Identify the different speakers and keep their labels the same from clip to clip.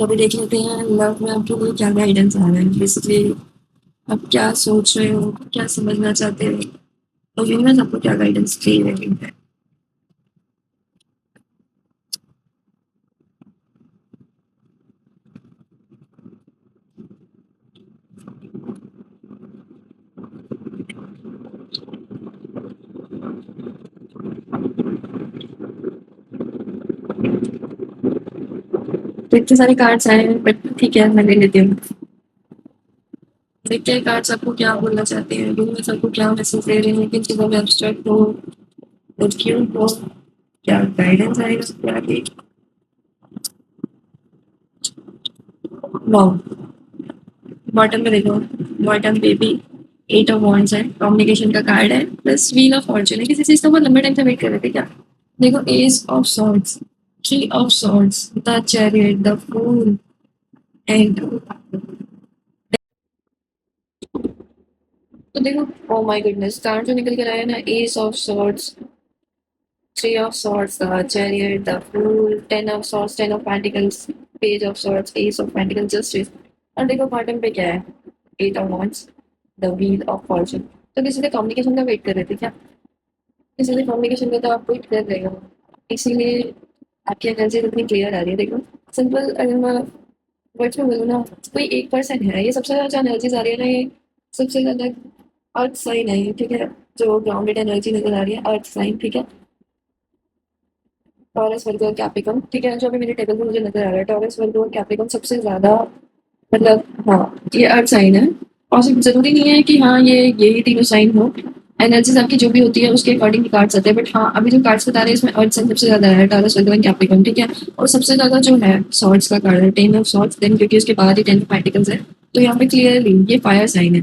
Speaker 1: तो अभी देख लेते हैं लव में आपके लिए क्या गाइडेंस आ रहा है। बेसिकली आप क्या सोच रहे हो, क्या समझना चाहते हो, और यूनिवर्स आपको क्या गाइडेंस दे रही है। तो इतने सारे कार्ड्स आए हैं, बट ठीक है मैं ले लेती हूँ। देखते हैं कार्ड्स आपको क्या बोलना चाहते हैं, यूनिवर्स आपको क्या मैसेज दे रहे हैं, किन चीज़ों में एब्स्ट्रैक्ट हो और क्यों हो, क्या गाइडेंस आएगा सबके आगे। वाओ, बॉटम में देखो, बॉटम पे भी 8 ऑफ वॉन्ड्स है, कम्युनिकेशन का कार्ड है, प्लस व्हील ऑफ फॉर्च्यून है। किसी चीज़ का बहुत लंबे टाइम से वेट कर रहे थे क्या। देखो ace of swords, three of swords, the chariot, the fool and तो देखो, ओ माय गुडनेस, कार्ड जो निकल कर आया ना, ace of swords, three of swords, the chariot, the fool, ten of swords, ten of pentacles, page of swords, ace of pentacles, justice. और देखो bottom पे क्या है, eight of wands, the wheel of fortune. तो किसी ने communication का wait कर रहे थे क्या, किसी ने कम्युनिकेशन का तो आप वेट कर रहे हो, इसीलिए आपकी एनर्जी इतनी क्लियर आ रही है। देखो सिंपल, अगर मैं वर्ड्स में बोलूँ ना, कोई एक पर्सन है, ये सबसे ज़्यादा एनर्जीज आ रही है ना, ये सबसे ज़्यादा अर्थ साइन है ये, ठीक है। जो ग्राउंडेड एनर्जी नजर आ रही है, अर्थ साइन, ठीक है। टॉरस वर्गो और कैप्रिकॉर्न, ठीक है, जो अभी मेरे टेबल पे मुझे नजर आ रहा है, टॉरस वर्गो और कैप्रिकॉर्न सबसे ज्यादा, मतलब हाँ, ये अर्थ साइन है। और सिर्फ जरूरी नहीं है कि हाँ ये यही तीनों साइन हो, एनर्जीज आपकी जो भी होती है उसके अकॉर्डिंग कार्ड्स आते हैं, बट हाँ अभी जो कार्ड्स बता रहे हैं इसमें अर्थ साइन सबसे ज्यादा है, टॉरस वर्गो एंड कैप्रिकॉर्न, ठीक है। और सबसे ज्यादा जो है सॉर्ड्स का कार्ड है, टेन ऑफ सॉर्ड्स, देन क्योंकि उसके बाद ही टेन ऑफ पेंटिकल्स है, तो यहाँ पे क्लियरली ये फायर साइन है,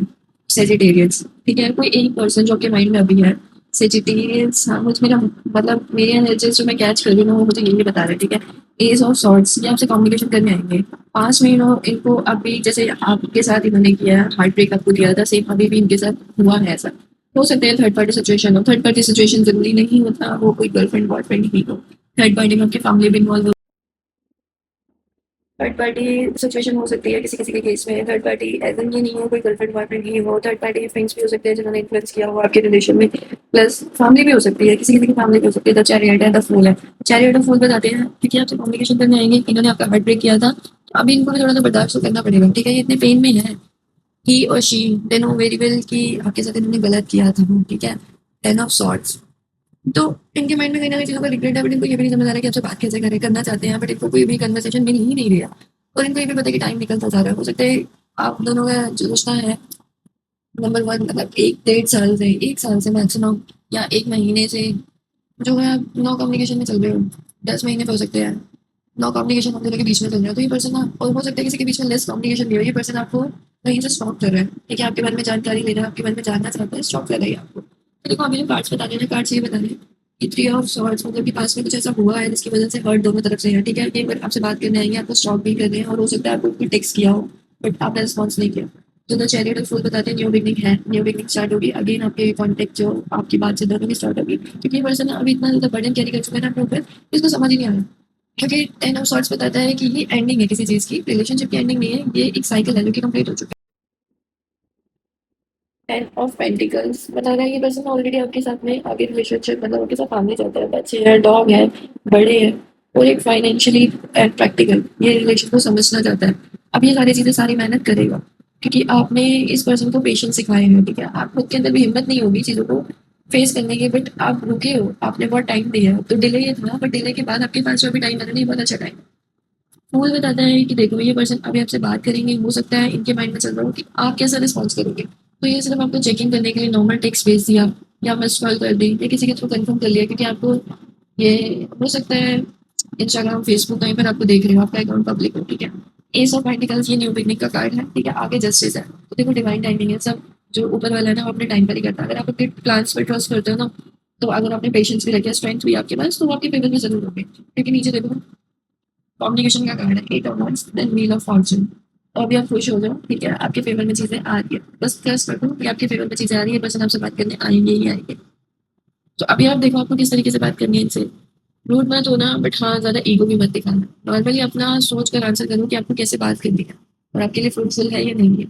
Speaker 1: सेजिटेरियस, ठीक है। कोई एक पर्सन जो आपके माइंड में अभी है, सेजिटेरियस, हाँ मुझ मेरा मतलब मेरे एनर्जीज जो मैं कैच कर रही हूँ वो मुझे यही बता रहे हैं, ठीक है। एज ऑफ सॉर्ट्स, ये आपसे कम्युनिकेशन करने आएंगे 5 महीनों। इनको अभी जैसे आपके साथ इन्होंने किया है, हार्ट ब्रेक आपको दिया था, सेम अभी भी इनके साथ हुआ है ऐसा। हो सकता है थर्ड पार्टी सिचुएशन हो, थर्ड पार्टी सिचुएशन जरूरी नहीं होता वो कोई गर्लफ्रेंड बॉयफ्रेंड ही हो, थर्ड पार्टी में आपकी फैमिली भी इन्वॉल्व, थर्ड पार्टी सिचुएशन हो सकती है किसी किसी के केस में। थर्ड पार्टी एज ये नहीं हो कोई गर्लफ्रेंड बॉयफ्रेंड ही हो, थर्ड पार्टी फ्रेंड्स भी हो सकते हैं जिन्होंने इन्फ्लुएंस किया हो आपके रिलेशन में, प्लस फैमिली भी हो सकती है, किसी किसी की फैमिली भी हो सकती है। द चैरियट है, द फूल है, चैरियट और फूल बताते हैं क्योंकि आपसे कम्युनिकेशन करने आएंगे, इन्होंने आपका हार्ट ब्रेक किया था, अभी इनको भी थोड़ा सा बर्दाश्त तो करना पड़ेगा, ठीक है। ये इतने पेन में है, ही और she, they know very well कि आपके साथ इन्होंने गलत किया था, ठीक है। टेन ऑफ सॉर्ट्स, तो इनके माइंड में कहीं ना कहीं चीज़ों का रिग्रेट है, बट इनको ये भी नहीं समझ आ रहा है कि आपसे बात कैसे करें, करना चाहते हैं बट इनको कोई भी कन्वर्सेशन मिल ही नहीं रहा। और इनको ये भी पता है कि टाइम निकलता जा रहा है, हो सकता है आप दोनों का जो रिश्ता है, नंबर वन, मतलब 1 डेढ़ साल से, 1 साल से मैक्सिमम, या 1 महीने से जो है आप नो कम्युनिकेशन में चल रहे हो, 10 महीने पे हो सकते हैं नो कम्युनिकेशन हम दोनों के बीच में चल रहा है। तो ये पर्सन ना, और हो सकता है किसी के बीच में लेस कम्युनिकेशन भी हो, ये पर्सन आपको कहीं से स्टॉप कर रहा है, ठीक है। आपके बारे में जानकारी ले रहा है, आपके बारे में जानना चाहता है, स्टॉप कर रहा है आपको। तो देखो अभी जो कार्ड्स बता रहे हैं, कार्ड्स ये बता रहे हैं कि थ्री ऑफ सॉर्ड्स, मतलब कि पास में कुछ ऐसा हुआ है जिसकी वजह से हर्ट दोनों तरफ से है, ठीक है। ये आपसे बात करने आएंगे, आपको स्टॉप भी कर रहे हैं, और हो सकता है आपको कोई टेक्स्ट किया हो बट आपने रिस्पॉन्स नहीं किया। जो द चैरियट ऑफ फूल बताते हैं न्यू बिगनिंग है, न्यू बिगनिंग स्टार्ट होगी अगेन, आपके कॉन्टेक्ट जो आपकी बात से दोनों की स्टार्ट होगी, क्योंकि ये पर्सन अभी इतना ज्यादा बर्डन कैरी कर चुका है ना अपने ऊपर, इसको समझ ही नहीं आ रहा। क्योंकि टेन ऑफ सॉर्ट्स बताता है कि ये एंडिंग है किसी चीज की, रिलेशनशिप की एंडिंग नहीं है, ये एक साइकिल है जो कि कंप्लीट हो चुका है। टेन ऑफ पेंटिकल्स बता रहा है ये पर्सन ऑलरेडी आपके साथ में आगे रिलेशनशिप, मतलब उनके साथ फैमिली चाहता है, बच्चे हैं, डॉग है, बड़े हैं, और एक फाइनेंशियली एंड प्रैक्टिकल ये रिलेशन को समझना चाहता है। अब ये सारी चीजें सारी मेहनत करेगा क्योंकि आपने इस पर्सन को पेशेंस सिखाए हैं, ठीक है। आप खुद के अंदर भी हिम्मत नहीं होगी चीजों को फेस करने की, बट आप रुके हो, आपने बहुत टाइम दिया है, तो डिले ये था, बट डिले के बाद आपके पास जो भी टाइम है ना, ये बहुत अच्छा टाइम। फूल बताता है कि देखो ये पर्सन अभी आपसे बात करेंगे, हो सकता है इनके माइंड में चल रहा हो कि आप कैसा रिस्पॉन्स करोगे, तो ये सिर्फ आपको चेकिंग करने के लिए नॉर्मल टेक्स्ट भेज दिया, या मिस कॉल कर दी, या किसी के थ्रू कंफर्म कर लिया, क्योंकि आपको ये हो सकता है इंस्टाग्राम फेसबुक कहीं पर आपको देख रहे हो, आपका अकाउंट पब्लिक हो, ठीक है। एस ऑफ पेंटिकल्स ये न्यू बिगनिंग का कार्ड है, ठीक है। आगे जस्टिस है, तो देखो डिवाइन टाइमिंग है, सब जो ऊपर वाला है ना वो अपने टाइम पर ही करता है। अगर आप अपने प्लान्स पर ट्रस्ट करते हो ना, तो अगर आपने पेशेंस भी रखा, स्ट्रेंथ भी आपके पास, तो वो आपके फेवर में जरूर होंगे, क्योंकि नीचे देखो कॉम्बिनेशन का कार्ड है, eight of wands, then wheel of fortune. तो अभी आप खुश हो जाओ, ठीक है, आपके फेवर में चीजें आ रही है, बस ट्रस्ट रखो कि आपके फेवर में चीजें आ रही है, पर्सन आपसे बात करने आएंगे ही आएंगे। तो अभी आप देखो आपको किस तरीके से बात करनी है इनसे। रूड मत होना, बट हाँ ज़्यादा ईगो भी मत दिखाना। नॉर्मली अपना सोच कर आंसर करो कि आपको कैसे बात करनी है और आपके लिए फ्रूटफुल है या नहीं है।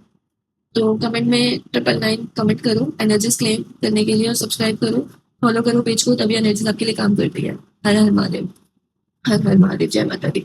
Speaker 1: तो कमेंट में 999 कमेंट करो एनर्जीज क्लेम करने के लिए और सब्सक्राइब करो, फॉलो करो पेज को, तभी एनर्जीज आपके लिए काम करती है। हर हर महादेव, हर हर महादेव, जय माता दी।